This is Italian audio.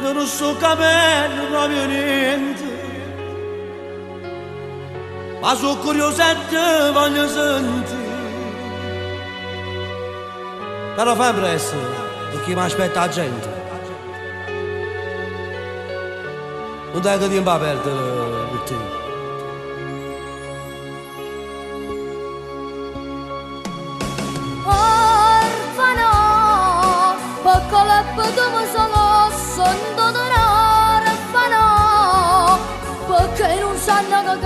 vedo non so capello proprio niente, ma sono curiosette, voglio sentire. Però fai presto, perché mi aspetta la gente. Non dai che tempo a perdere per te. Piccolo dove sono sono d'onore orfano, perché non sanno che